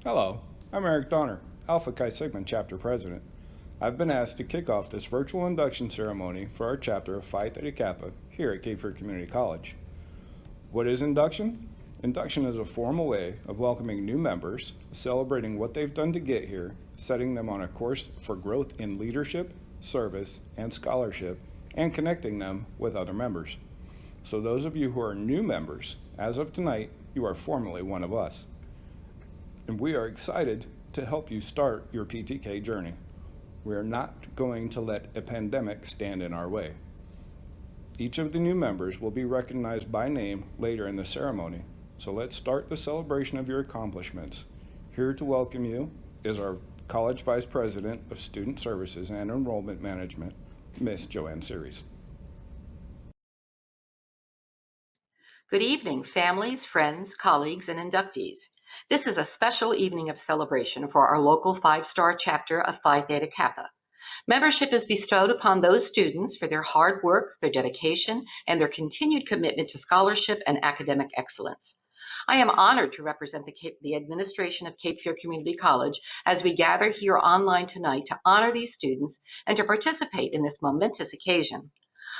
Hello, I'm Eric Donner, Alpha Chi Sigma Chapter President. I've been asked to kick off this virtual induction ceremony for our chapter of Phi Theta Kappa here at Cape Fear Community College. What is induction? Induction is a formal way of welcoming new members, celebrating what they've done to get here, setting them on a course for growth in leadership, service, and scholarship, and connecting them with other members. So those of you who are new members, as of tonight, you are formally one of us. And we are excited to help you start your PTK journey. We are not going to let a pandemic stand in our way. Each of the new members will be recognized by name later in the ceremony. So let's start the celebration of your accomplishments. Here to welcome you is our College Vice President of Student Services and Enrollment Management, Miss Joanne Series. Good evening, families, friends, colleagues, and inductees. This is a special evening of celebration for our local 5-star chapter of Phi Theta Kappa. Membership is bestowed upon those students for their hard work, their dedication, and their continued commitment to scholarship and academic excellence. I am honored to represent the administration of Cape Fear Community College as we gather here online tonight to honor these students and to participate in this momentous occasion.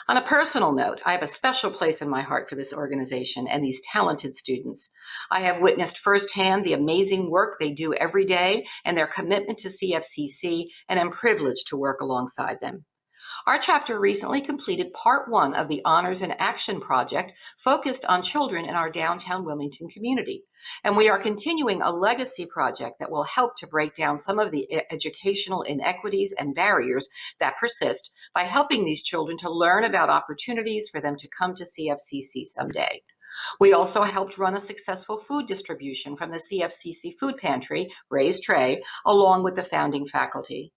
On a personal note, I have a special place in my heart for this organization and these talented students. I have witnessed firsthand the amazing work they do every day and their commitment to CFCC, and am privileged to work alongside them. Our chapter recently completed part 1 of the Honors in Action project focused on children in our downtown Wilmington community. And we are continuing a legacy project that will help to break down some of the educational inequities and barriers that persist by helping these children to learn about opportunities for them to come to CFCC someday. We also helped run a successful food distribution from the CFCC food pantry, Raised Tray, along with the founding faculty.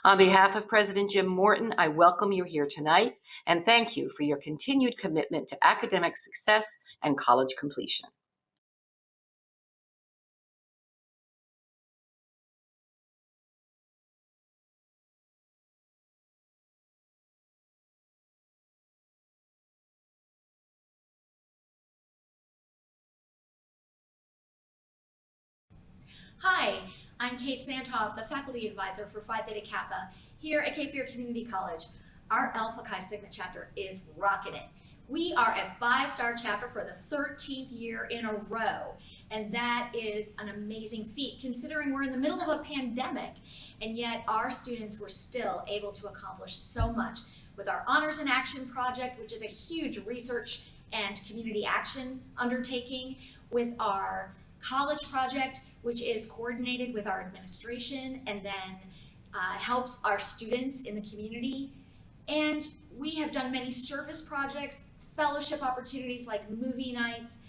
On behalf of President Jim Morton, I welcome you here tonight and thank you for your continued commitment to academic success and college completion. Hi, I'm Kate Sandhoff, the Faculty Advisor for Phi Theta Kappa here at Cape Fear Community College. Our Alpha Chi Sigma chapter is rocking it. We are a 5-star chapter for the 13th year in a row, and that is an amazing feat considering we're in the middle of a pandemic, and yet our students were still able to accomplish so much with our Honors in Action project, which is a huge research and community action undertaking, with our college project, which is coordinated with our administration and then helps our students in the community. And we have done many service projects, fellowship opportunities like movie nights,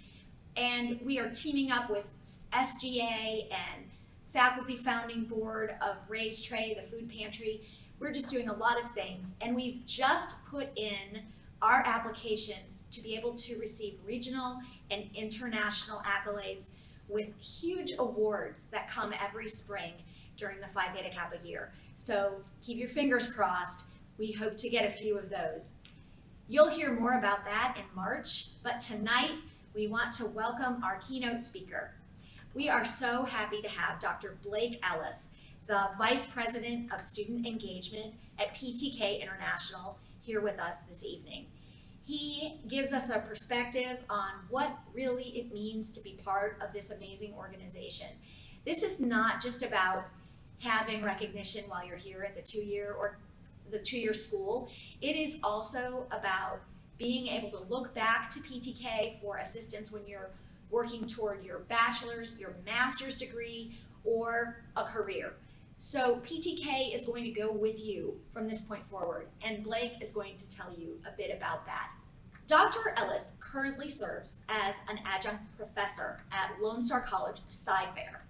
and we are teaming up with SGA and Faculty Founding Board of Raised Tray, the food pantry. We're just doing a lot of things, and we've just put in our applications to be able to receive regional and international accolades with huge awards that come every spring during the Phi Theta Kappa year. So keep your fingers crossed. We hope to get a few of those. You'll hear more about that in March, but tonight we want to welcome our keynote speaker. We are so happy to have Dr. Blake Ellis, the Vice President of Student Engagement at Ptk International, here with us this evening. He gives us a perspective on what really it means to be part of this amazing organization. This is not just about having recognition while you're here at the two-year school. It is also about being able to look back to PTK for assistance when you're working toward your bachelor's, your master's degree, or a career. So PTK is going to go with you from this point forward, and Blake is going to tell you a bit about that. Dr. Ellis currently serves as an adjunct professor at Lone Star College Sci-Fair.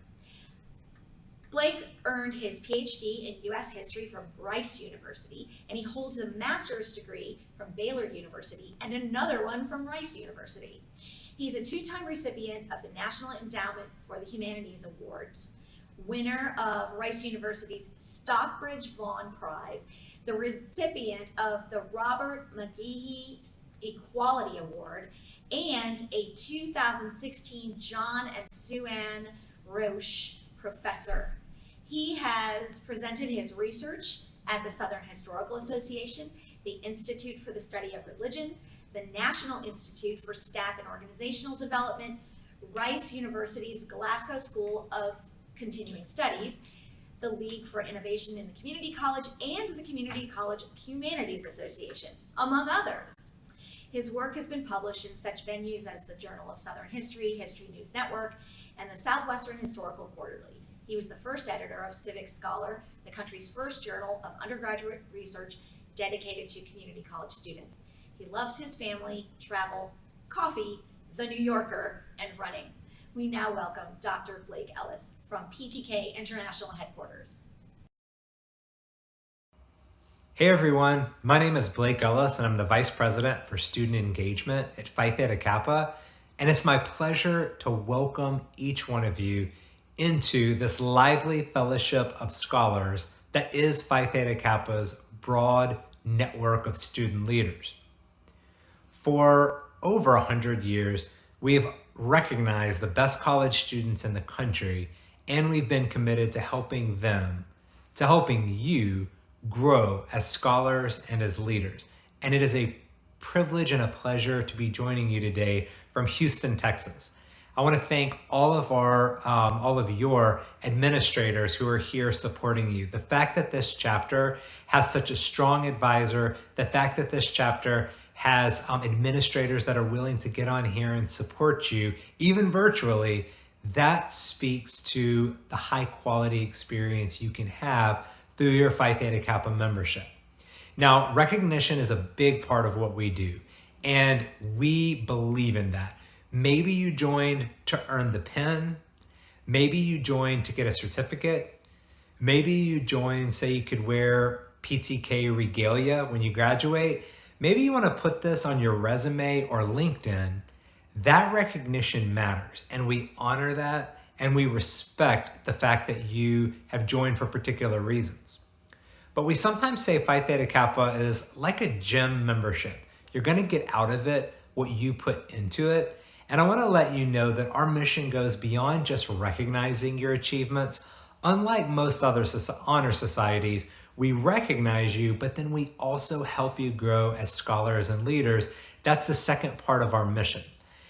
Blake earned his PhD in U.S. history from Rice University, and he holds a master's degree from Baylor University and another one from Rice University. He's a 2-time recipient of the National Endowment for the Humanities Awards, winner of Rice University's Stockbridge Vaughan Prize, the recipient of the Robert McGehee Equality Award, and a 2016 John and Sue Ann Roche professor. He has presented his research at the Southern Historical Association, the Institute for the Study of Religion, the National Institute for Staff and Organizational Development, Rice University's Glasgow School of Continuing Studies, the League for Innovation in the Community College, and the Community College Humanities Association, among others. His work has been published in such venues as the Journal of Southern History, History News Network, and the Southwestern Historical Quarterly. He was the first editor of Civic Scholar, the country's first journal of undergraduate research dedicated to community college students. He loves his family, travel, coffee, the New Yorker, and running. We now welcome Dr. Blake Ellis from Ptk International Headquarters. Hey everyone, my name is Blake Ellis and I'm the Vice President for Student Engagement at Phi Theta Kappa, and it's my pleasure to welcome each one of you into this lively fellowship of scholars that is Phi Theta Kappa's broad network of student leaders. For over 100 years, we've recognized the best college students in the country, and we've been committed to helping you grow as scholars and as leaders. And it is a privilege and a pleasure to be joining you today from Houston, Texas. I want to thank all of your administrators who are here supporting you. The fact that this chapter has such a strong advisor, the fact that this chapter has administrators that are willing to get on here and support you, even virtually, that speaks to the high quality experience you can have through your Phi Theta Kappa membership. Now, recognition is a big part of what we do, and we believe in that. Maybe you joined to earn the pin. Maybe you joined to get a certificate. Maybe you joined so you could wear Ptk regalia when you graduate. Maybe you want to put this on your resume or LinkedIn. That recognition matters, and we honor that, and we respect the fact that you have joined for particular reasons. But we sometimes say Phi Theta Kappa is like a gym membership. You're going to get out of it what you put into it. And I want to let you know that our mission goes beyond just recognizing your achievements. Unlike most other honor societies, we recognize you, but then we also help you grow as scholars and leaders. That's the second part of our mission.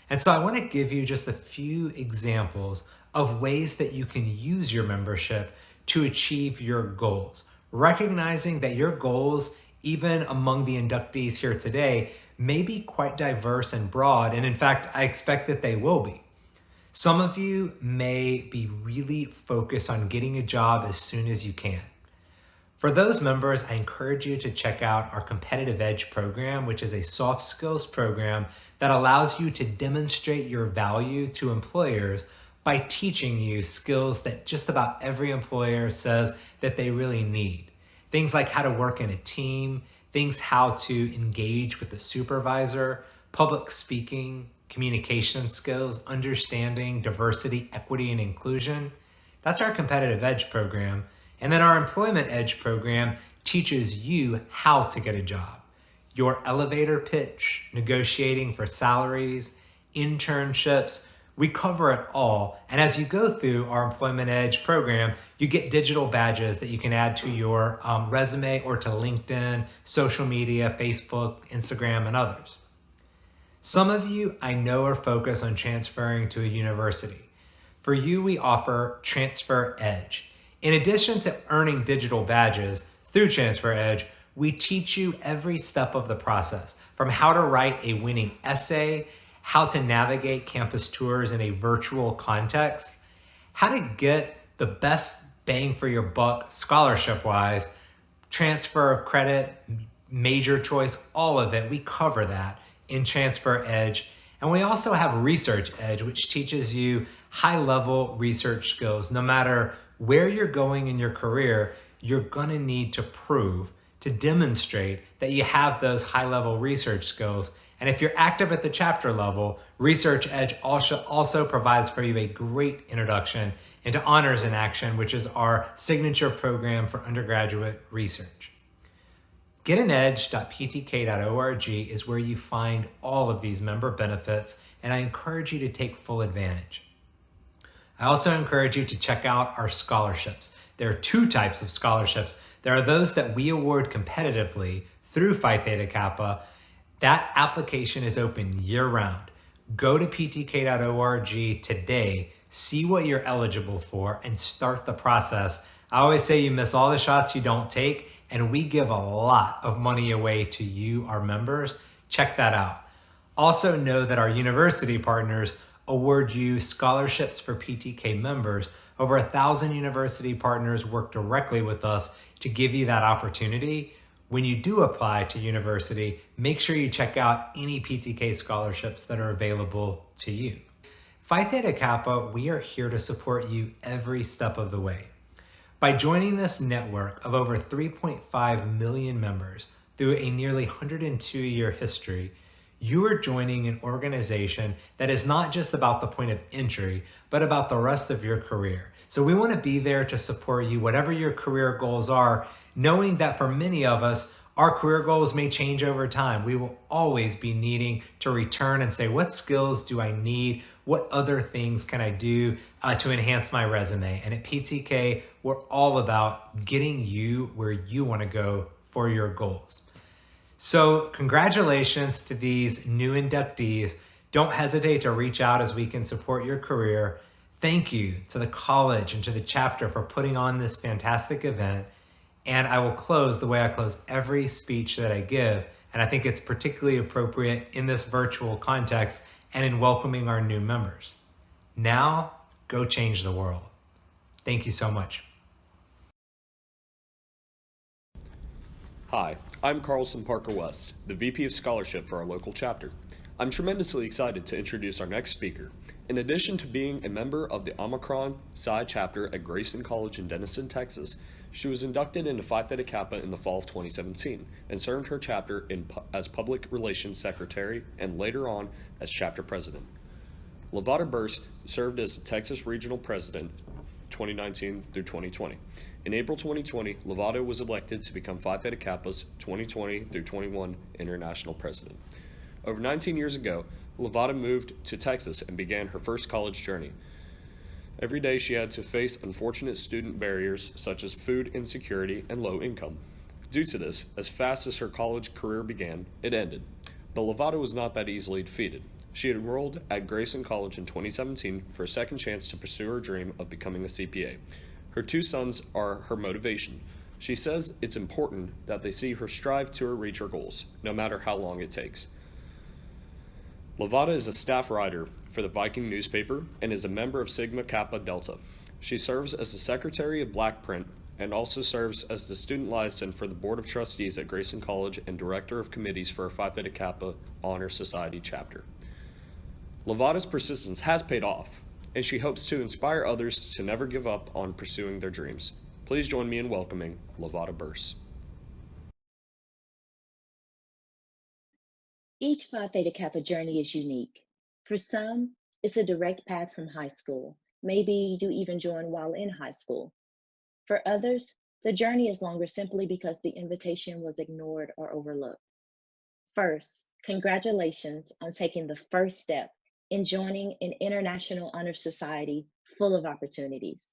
And so I want to give you just a few examples of ways that you can use your membership to achieve your goals. Recognizing that your goals, even among the inductees here today, may be quite diverse and broad. And in fact, I expect that they will be. Some of you may be really focused on getting a job as soon as you can. For those members, I encourage you to check out our Competitive Edge program, which is a soft skills program that allows you to demonstrate your value to employers by teaching you skills that just about every employer says that they really need. Things like how to work in a team, things how to engage with the supervisor, public speaking, communication skills, understanding diversity, equity, and inclusion. That's our Competitive Edge program. And then our Employment Edge program teaches you how to get a job. Your elevator pitch, negotiating for salaries, internships, we cover it all. And as you go through our Employment Edge program, you get digital badges that you can add to your resume or to LinkedIn, social media, Facebook, Instagram, and others. Some of you I know are focused on transferring to a university. For you, we offer Transfer Edge. In addition to earning digital badges through Transfer Edge, we teach you every step of the process, from how to write a winning essay, how to navigate campus tours in a virtual context, how to get the best bang for your buck scholarship-wise, transfer of credit, major choice, all of it. We cover that in Transfer Edge. And we also have Research Edge, which teaches you high-level research skills. No matter where you're going in your career, you're going to need to prove, to demonstrate that you have those high-level research skills. And if you're active at the chapter level, Research Edge also provides for you a great introduction into Honors in Action, which is our signature program for undergraduate research. Getanedge.ptk.org is where you find all of these member benefits, and I encourage you to take full advantage. I also encourage you to check out our scholarships. There are two types of scholarships. There are those that we award competitively through Phi Theta Kappa. That application is open year-round. Go to ptk.org today, see what you're eligible for, and start the process. I always say you miss all the shots you don't take, and we give a lot of money away to you, our members. Check that out. Also know that our university partners award you scholarships for PTK members. Over 1,000 university partners work directly with us to give you that opportunity. When you do apply to university, make sure you check out any PTK scholarships that are available to you. Phi Theta Kappa, we are here to support you every step of the way. By joining this network of over 3.5 million members through a nearly 102-year history, you are joining an organization that is not just about the point of entry, but about the rest of your career. So we want to be there to support you, whatever your career goals are, knowing that for many of us, our career goals may change over time. We will always be needing to return and say, what skills do I need? What other things can I do to enhance my resume? And at PTK, we're all about getting you where you want to go for your goals. So congratulations to these new inductees. Don't hesitate to reach out as we can support your career. Thank you to the college and to the chapter for putting on this fantastic event. And I will close the way I close every speech that I give. And I think it's particularly appropriate in this virtual context and in welcoming our new members. Now, go change the world. Thank you so much. Hi, I'm Carlson Parker West, the VP of Scholarship for our local chapter. I'm tremendously excited to introduce our next speaker. In addition to being a member of the Omicron Psi chapter at Grayson College in Denison, Texas, she was inducted into Phi Theta Kappa in the fall of 2017 and served her chapter as Public Relations Secretary and later on as Chapter President. Levada Burse served as the Texas Regional President 2019 through 2020. In April 2020, Levada was elected to become Phi Theta Kappa's 2020 through 21 International President. Over 19 years ago, Levada moved to Texas and began her first college journey. Every day she had to face unfortunate student barriers such as food insecurity and low income. Due to this, as fast as her college career began, it ended. But Levada was not that easily defeated. She enrolled at Grayson College in 2017 for a second chance to pursue her dream of becoming a CPA. Her two sons are her motivation. She says it's important that they see her strive to reach her goals, no matter how long it takes. Levada is a staff writer for the Viking newspaper and is a member of Sigma Kappa Delta. She serves as the Secretary of Black Print and also serves as the student liaison for the Board of Trustees at Grayson College and Director of Committees for Phi Theta Kappa Honor Society chapter. Levada's persistence has paid off, and she hopes to inspire others to never give up on pursuing their dreams. Please join me in welcoming Levada Burse. Each Phi Theta Kappa journey is unique. For some, it's a direct path from high school. Maybe you even join while in high school. For others, the journey is longer simply because the invitation was ignored or overlooked. First, congratulations on taking the first step in joining an international honor society full of opportunities.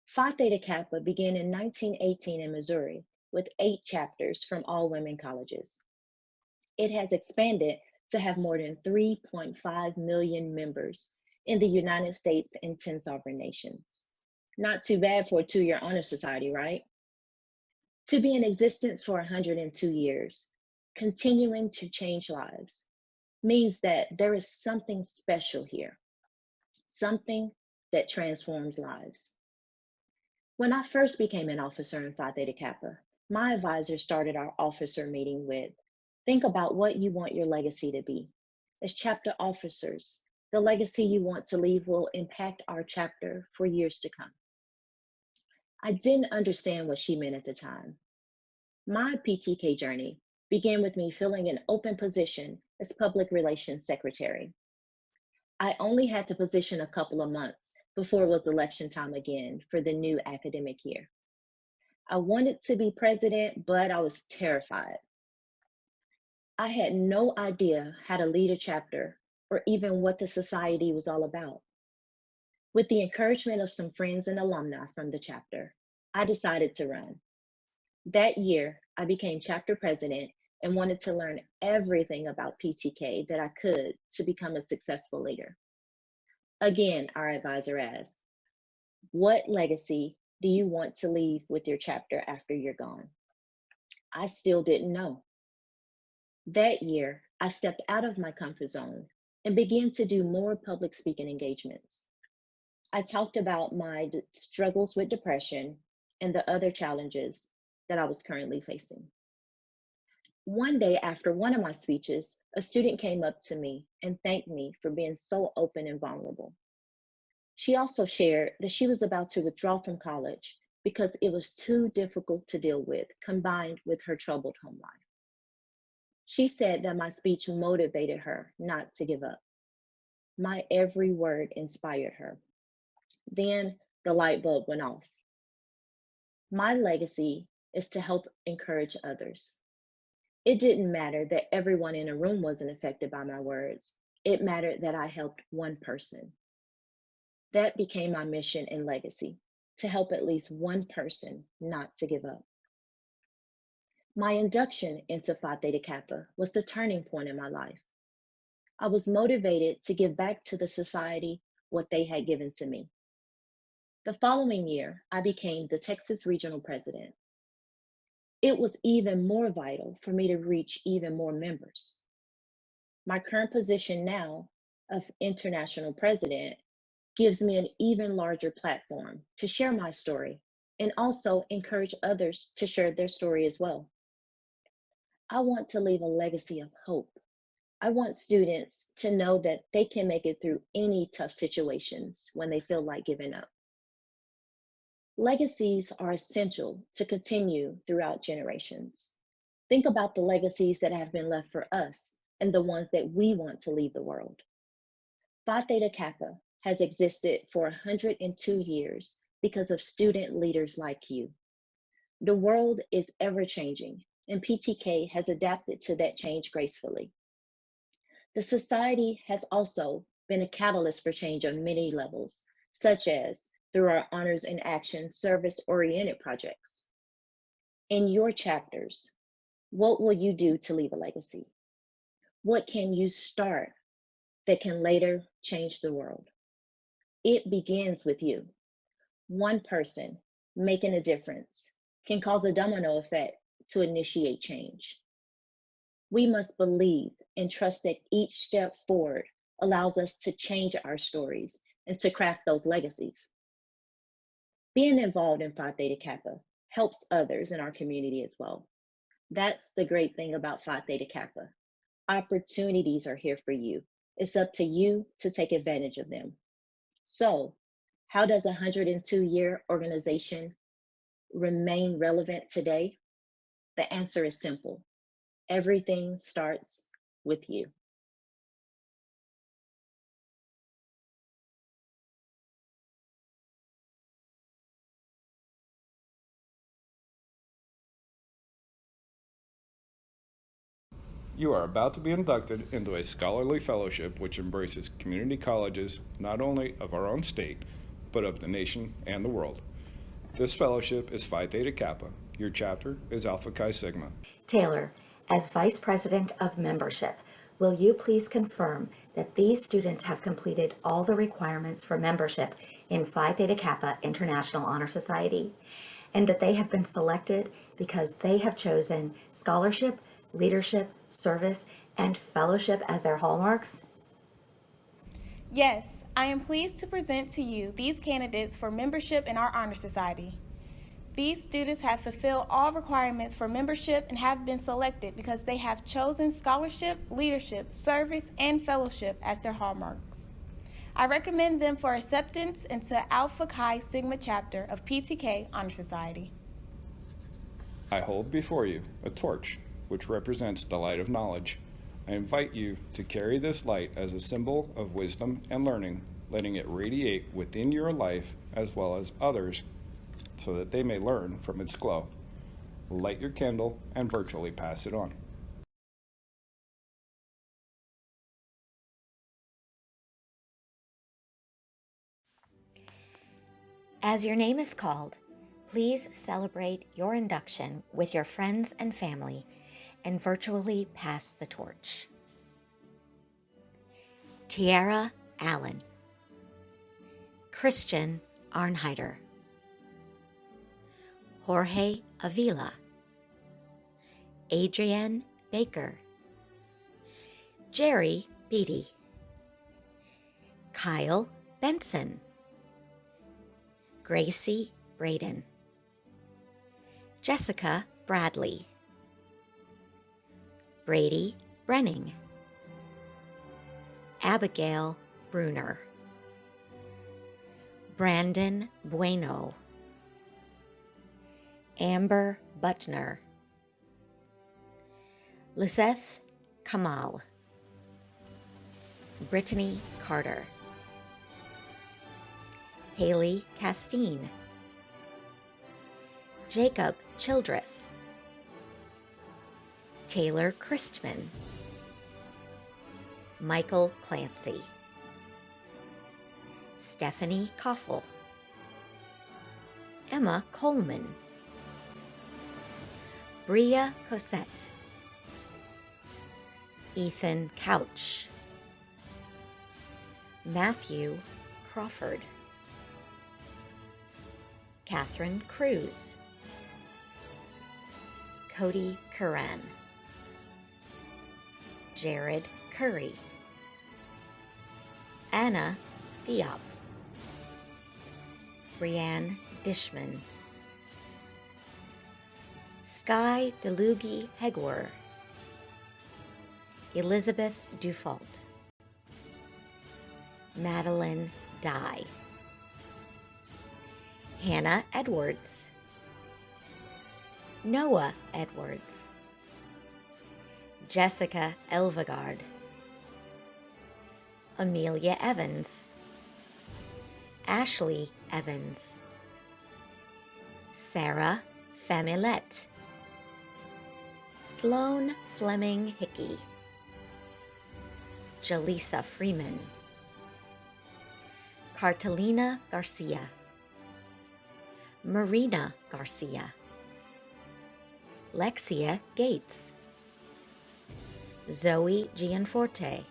Phi Theta Kappa began in 1918 in Missouri with 8 chapters from all women colleges. It has expanded to have more than 3.5 million members in the United States and 10 sovereign nations. Not too bad for a 2-year honor society, right? To be in existence for 102 years, continuing to change lives, means that there is something special here, something that transforms lives. When I first became an officer in Phi Theta Kappa, my advisor started our officer meeting with, think about what you want your legacy to be. As chapter officers, the legacy you want to leave will impact our chapter for years to come. I didn't understand what she meant at the time. My PTK journey began with me filling an open position as Public Relations Secretary. I only had the position a couple of months before it was election time again for the new academic year. I wanted to be president, but I was terrified. I had no idea how to lead a chapter or even what the society was all about. With the encouragement of some friends and alumni from the chapter, I decided to run. That year, I became chapter president and wanted to learn everything about PTK that I could to become a successful leader. Again, our advisor asked, "What legacy do you want to leave with your chapter after you're gone?" I still didn't know. That year, I stepped out of my comfort zone and began to do more public speaking engagements. I talked about my struggles with depression and the other challenges that I was currently facing. One day after one of my speeches, a student came up to me and thanked me for being so open and vulnerable. She also shared that she was about to withdraw from college because it was too difficult to deal with, combined with her troubled home life. She said that my speech motivated her not to give up. My every word inspired her. Then the light bulb went off. My legacy is to help encourage others. It didn't matter that everyone in a room wasn't affected by my words. It mattered that I helped one person. That became my mission and legacy, to help at least one person not to give up. My induction into Phi Theta Kappa was the turning point in my life. I was motivated to give back to the society what they had given to me. The following year, I became the Texas Regional President. It was even more vital for me to reach even more members. My current position now of International President gives me an even larger platform to share my story and also encourage others to share their story as well. I want to leave a legacy of hope. I want students to know that they can make it through any tough situations when they feel like giving up. Legacies are essential to continue throughout generations. Think about the legacies that have been left for us and the ones that we want to leave the world. Phi Theta Kappa has existed for 102 years because of student leaders like you. The world is ever changing, and PTK has adapted to that change gracefully. The society has also been a catalyst for change on many levels, such as through our Honors in Action service-oriented projects. In your chapters, what will you do to leave a legacy? What can you start that can later change the world? It begins with you. One person making a difference can cause a domino effect to initiate change. We must believe and trust that each step forward allows us to change our stories and to craft those legacies. Being involved in Phi Theta Kappa helps others in our community as well. That's the great thing about Phi Theta Kappa. Opportunities are here for you. It's up to you to take advantage of them. So, how does a 102-year organization remain relevant today? The answer is simple. Everything starts with you. You are about to be inducted into a scholarly fellowship which embraces community colleges not only of our own state, but of the nation and the world. This fellowship is Phi Theta Kappa. Your chapter is Alpha Chi Sigma. Taylor, as Vice President of Membership, will you please confirm that these students have completed all the requirements for membership in Phi Theta Kappa International Honor Society, and that they have been selected because they have chosen scholarship, leadership, service, and fellowship as their hallmarks? Yes, I am pleased to present to you these candidates for membership in our Honor Society. These students have fulfilled all requirements for membership and have been selected because they have chosen scholarship, leadership, service, and fellowship as their hallmarks. I recommend them for acceptance into Alpha Chi Sigma chapter of Ptk Honor Society. I hold before you a torch which represents the light of knowledge. I invite you to carry this light as a symbol of wisdom and learning, letting it radiate within your life as well as others so that they may learn from its glow. Light your candle and virtually pass it on. As your name is called, please celebrate your induction with your friends and family and virtually pass the torch. Tiara Allen, Christian Arnheider, Jorge Avila, Adrienne Baker, Jerry Beatty, Kyle Benson, Gracie Braden, Jessica Bradley, Brady Brenning, Abigail Bruner, Brandon Bueno, Amber Butner, Liseth Kamal, Brittany Carter, Haley Castine, Jacob Childress, Taylor Christman, Michael Clancy, Stephanie Koffel, Emma Coleman, Bria Cosette, Ethan Couch, Matthew Crawford, Catherine Cruz, Cody Curran, Jared Curry, Anna Diop, Brianne Dishman, Sky DeLugie Hegwer, Elizabeth Dufault, Madeline Dye, Hannah Edwards, Noah Edwards, Jessica Elvegard, Amelia Evans, Ashley Evans, Sarah Familette, Sloan Fleming Hickey, Jaleesa Freeman, Cartelina Garcia, Marina Garcia, Lexia Gates, Zoe Gianforte,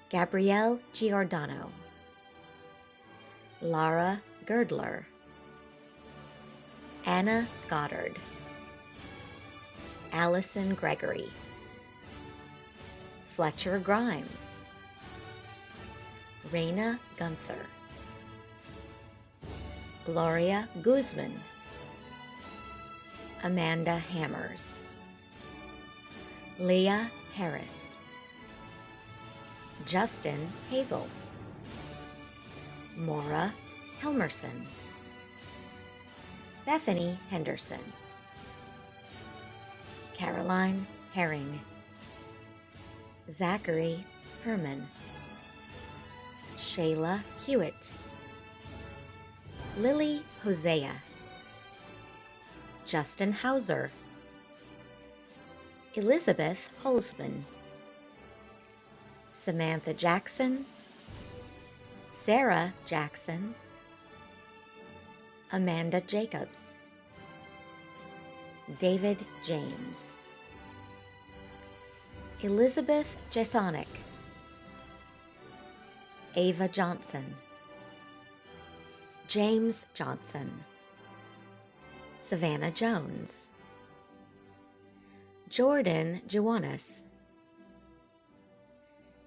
Gabrielle Giordano, Lara Girdler, Anna Goddard, Allison Gregory, Fletcher Grimes, Raina Gunther, Gloria Guzman, Amanda Hammers, Leah Harris, Justin Hazel, Maura Helmerson, Bethany Henderson, Caroline Herring, Zachary Herman, Shayla Hewitt, Lily Hosea, Justin Hauser, Elizabeth Holzman, Samantha Jackson, Sarah Jackson, Amanda Jacobs, David James, Elizabeth Jasonic, Ava Johnson, James Johnson, Savannah Jones, Jordan Joannis,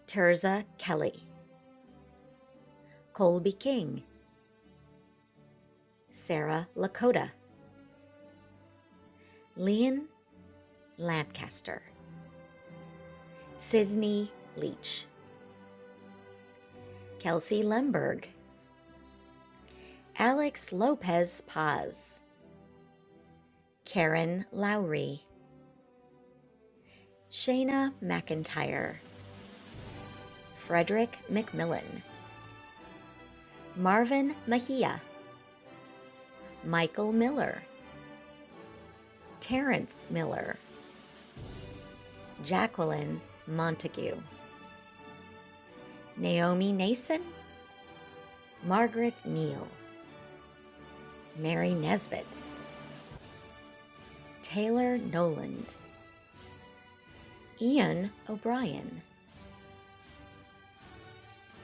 Terza Kelly, Colby King, Sarah Lakota, Leon Lancaster, Sydney Leach, Kelsey Lemberg, Alex Lopez Paz, Karen Lowry, Shayna McIntyre, Frederick McMillan, Marvin Mejia, Michael Miller, Terrence Miller, Jacqueline Montague, Naomi Nason, Margaret Neal, Mary Nesbitt, Taylor Noland, Ian O'Brien,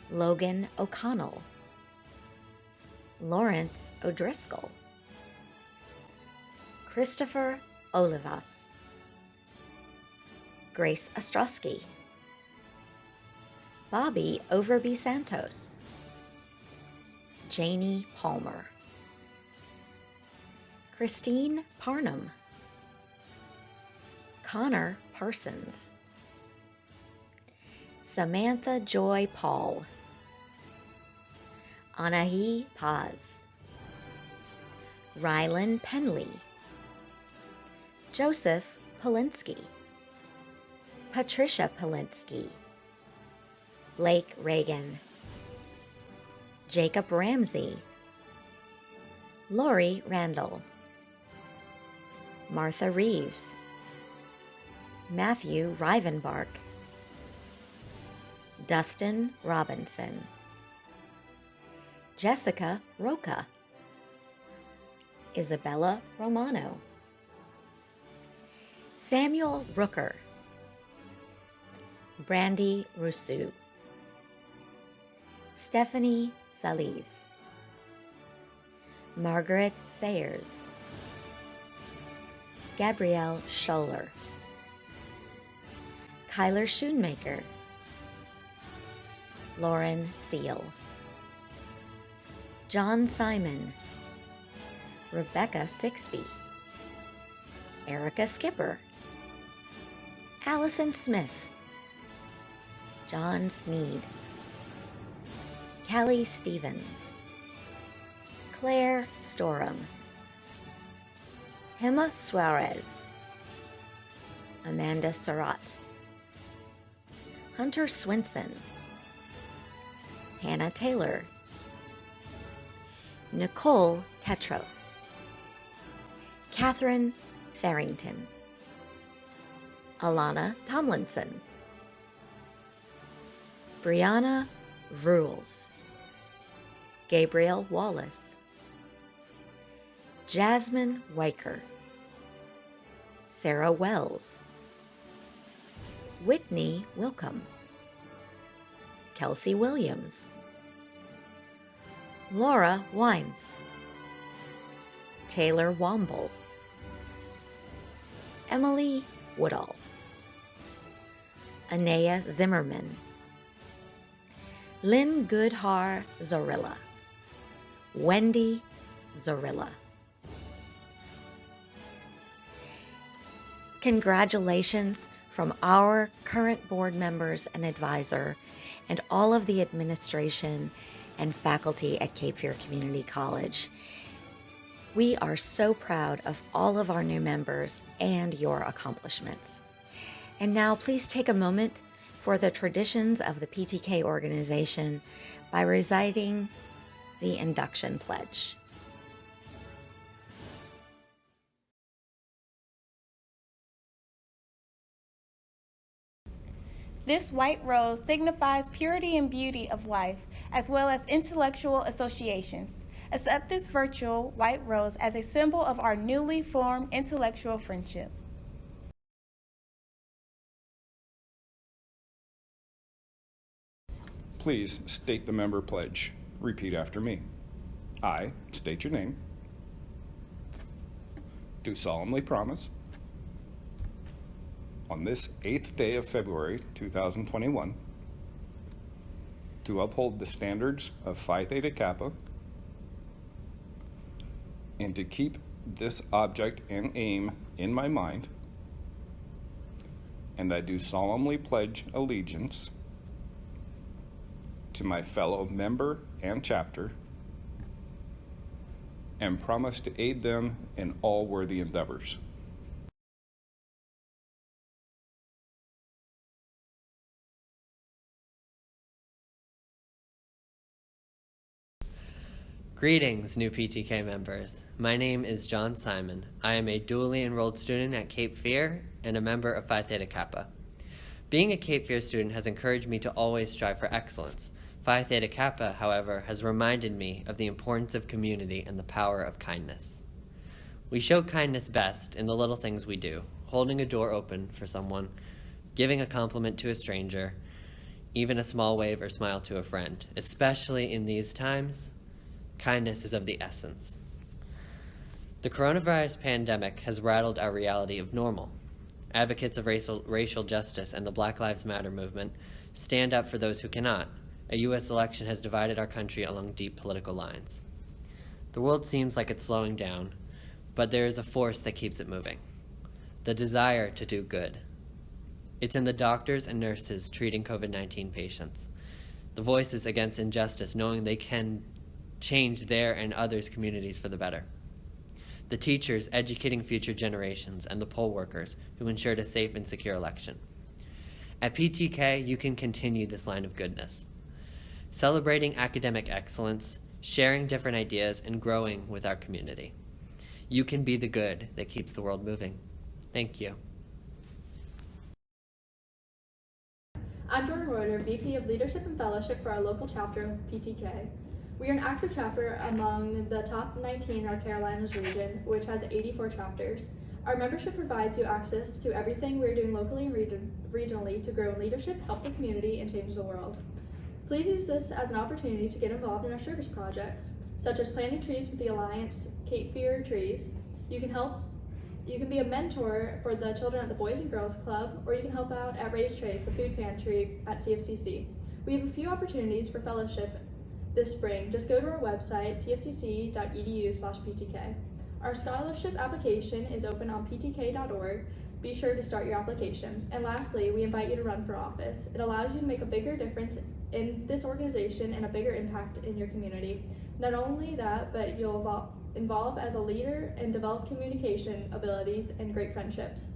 Logan O'Connell, Lawrence O'Driscoll, Christopher Olivas, Grace Ostrowski, Bobby Overby Santos, Janie Palmer, Christine Parnham, Connor Parsons, Samantha Joy Paul, Anahi Paz, Rylan Penley, Joseph Polinsky, Patricia Polinsky, Blake Reagan, Jacob Ramsey, Lori Randall, Martha Reeves, Matthew Rivenbark, Dustin Robinson, Jessica Roca, Isabella Romano, Samuel Rooker, Brandy Rousseau, Stephanie Salis, Margaret Sayers, Gabrielle Scholler, Kyler Schoonmaker, Lauren Seal, John Simon, Rebecca Sixby, Erica Skipper, Allison Smith, John Sneed, Callie Stevens, Claire Storum, Hema Suarez, Amanda Surratt, Hunter Swinson, Hannah Taylor, Nicole Tetro, Catherine Tharrington, Alana Tomlinson, Brianna Rules, Gabriel Wallace, Jasmine Weicker, Sarah Wells, Whitney Wilcomb, Kelsey Williams, Laura Wines, Taylor Womble, Emily Woodall, Anaya Zimmerman, Lynn Goodhar Zorilla, Wendy Zorilla. Congratulations from our current board members and advisor and all of the administration and faculty at Cape Fear Community College. We are so proud of all of our new members and your accomplishments. And now please take a moment for the traditions of the Ptk organization by reciting the Induction Pledge. This white rose signifies purity and beauty of life, as well as intellectual associations. Accept this virtual white rose as a symbol of our newly formed intellectual friendship. Please state the member pledge. Repeat after me. I state your name. Do solemnly promise on this 8th day of February 2021 to uphold the standards of Phi Theta Kappa and to keep this object and aim in my mind, and I do solemnly pledge allegiance to my fellow member and chapter and promise to aid them in all worthy endeavors. Greetings, new PTK members. My name is John Simon. I am a dually enrolled student at Cape Fear and a member of Phi Theta Kappa. Being a Cape Fear student has encouraged me to always strive for excellence. Phi Theta Kappa, however, has reminded me of the importance of community and the power of kindness. We show kindness best in the little things we do, holding a door open for someone, giving a compliment to a stranger, even a small wave or smile to a friend. Especially in these times, kindness is of the essence. The coronavirus pandemic has rattled our reality of normal. Advocates of racial justice and the Black Lives Matter movement stand up for those who cannot. A U.S. election has divided our country along deep political lines. The world seems like it's slowing down, but there is a force that keeps it moving. The desire to do good. It's in the doctors and nurses treating COVID-19 patients. The voices against injustice, knowing they can change their and others' communities for the better. The teachers educating future generations, and the poll workers who ensured a safe and secure election. At Ptk, you can continue this line of goodness, celebrating academic excellence, sharing different ideas, and growing with our community. You can be the good that keeps the world moving. Thank you. I'm Jordan Reuter, VP of Leadership and Fellowship for our local chapter of Ptk. We are an active chapter among the top 19 in our Carolinas region, which has 84 chapters. Our membership provides you access to everything we're doing locally and regionally to grow in leadership, help the community, and change the world. Please use this as an opportunity to get involved in our service projects, such as planting trees with the Alliance Cape Fear Trees. You can be a mentor for the children at the Boys and Girls Club, or you can help out at Raise Trays, the food pantry at CFCC. We have a few opportunities for fellowship this spring. Just go to our website, cfcc.edu/ptk. Our scholarship application is open on ptk.org. Be sure to start your application. And lastly, we invite you to run for office. It allows you to make a bigger difference in this organization and a bigger impact in your community. Not only that, but you'll involve as a leader and develop communication abilities and great friendships.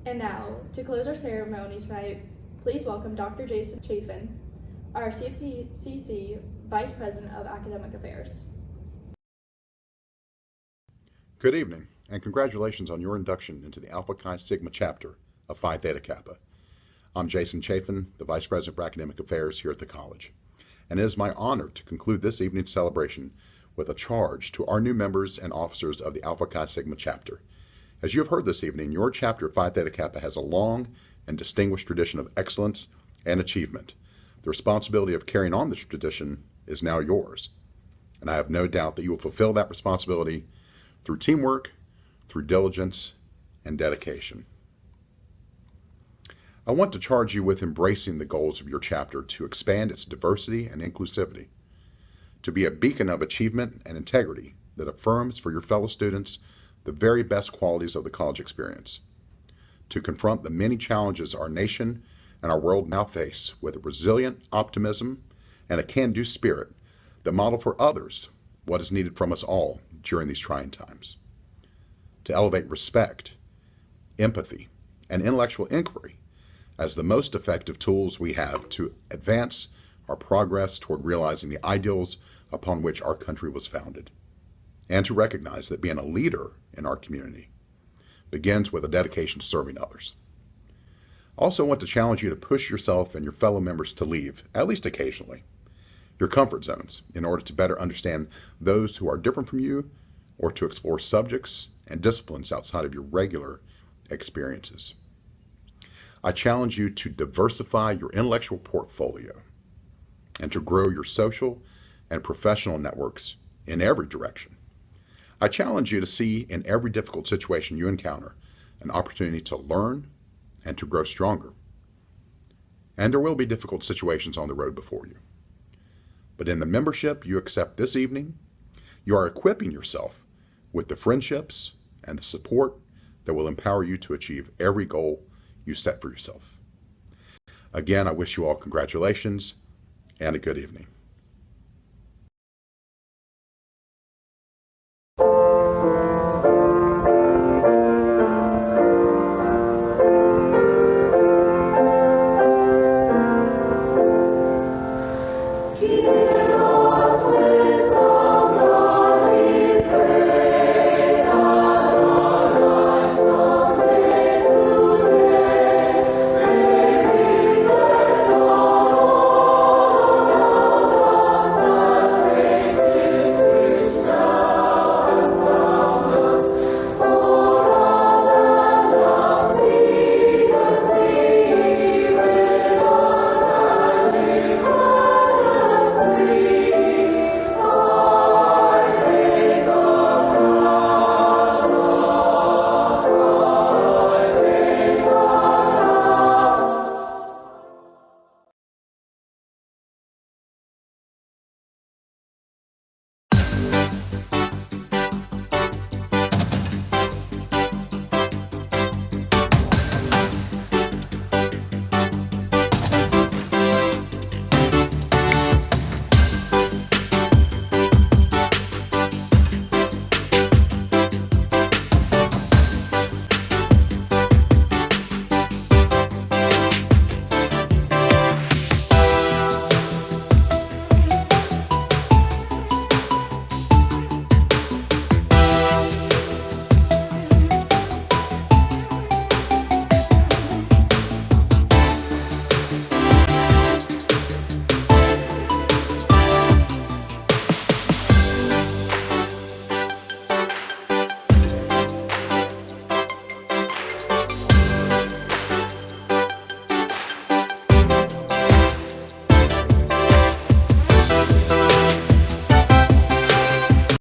And now, to close our ceremony tonight, please welcome Dr. Jason Chafin, our CFCC Vice President of Academic Affairs. Good evening, and congratulations on your induction into the Alpha Chi Sigma chapter of Phi Theta Kappa. I'm Jason Chafin, the Vice President for Academic Affairs here at the college, and it is my honor to conclude this evening's celebration with a charge to our new members and officers of the Alpha Chi Sigma chapter. As you have heard this evening, your chapter of Phi Theta Kappa has a long and distinguished tradition of excellence and achievement. The responsibility of carrying on this tradition is now yours, and I have no doubt that you will fulfill that responsibility through teamwork, through diligence, and dedication. I want to charge you with embracing the goals of your chapter to expand its diversity and inclusivity, to be a beacon of achievement and integrity that affirms for your fellow students the very best qualities of the college experience, to confront the many challenges our nation and our world now face with a resilient optimism and a can-do spirit that model for others what is needed from us all during these trying times, to elevate respect, empathy, and intellectual inquiry as the most effective tools we have to advance our progress toward realizing the ideals upon which our country was founded, and to recognize that being a leader in our community begins with a dedication to serving others. I also want to challenge you to push yourself and your fellow members to leave, at least occasionally, your comfort zones in order to better understand those who are different from you, or to explore subjects and disciplines outside of your regular experiences. I challenge you to diversify your intellectual portfolio and to grow your social and professional networks in every direction. I challenge you to see in every difficult situation you encounter an opportunity to learn and to grow stronger. And there will be difficult situations on the road before you. But in the membership you accept this evening, you are equipping yourself with the friendships and the support that will empower you to achieve every goal you set for yourself. Again, I wish you all congratulations and a good evening.